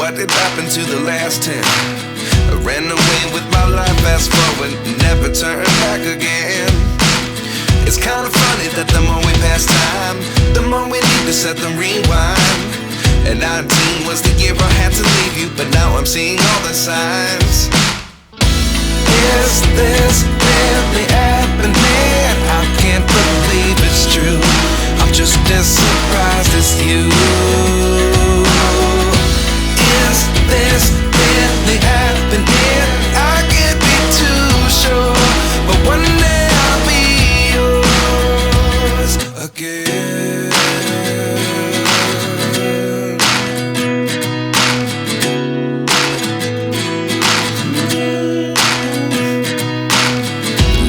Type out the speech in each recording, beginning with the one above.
what did happen to the last 10? I ran away with my life, fast forward, never turn back again. It's kind of funny that the more we pass time, the more we need to set them rewind. And 19 was the year I had to leave you, but now I'm seeing all the signs. Is this really happening? I can't believe it's true. I'm just as surprised as you. Is this really happening? I can't be too sure, but one day I'll be yours again.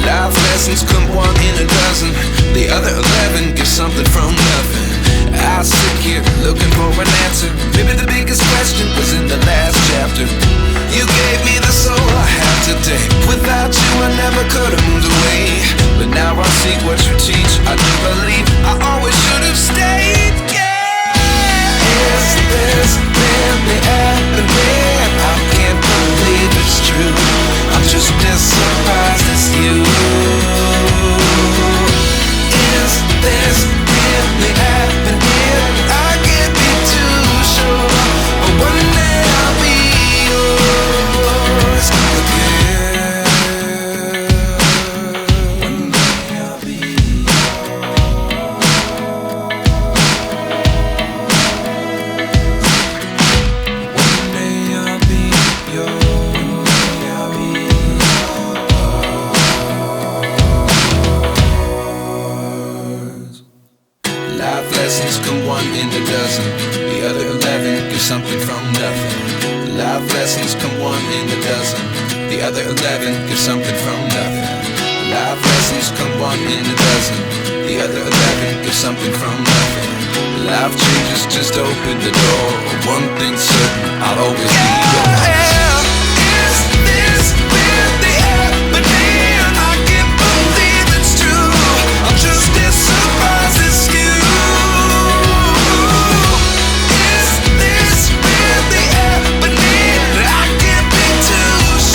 Life lessons come one in a dozen. The other 11 get something from nothing. I sit here looking for an answer. Maybe the biggest question was in the last chapter. You gave me the soul I have today. Without you I never could have moved away. But now I see what you teach. I do believe I always should have stayed. Yeah. Is this really happening? I can't believe it's true. I'm just as surprised as you. Is this really happening? I can't be too sure, but one day I'll be yours again. One day I'll be yours. One day I'll be yours. One day I'll be yours. Life lessons come one in a dozen. The other 11 give something from nothing. Life lessons come one in a dozen. The other 11 give something from nothing. Life lessons come one in a dozen. The other 11 give something from nothing. Life changes just open the door. One thing's certain, I'll always be yours.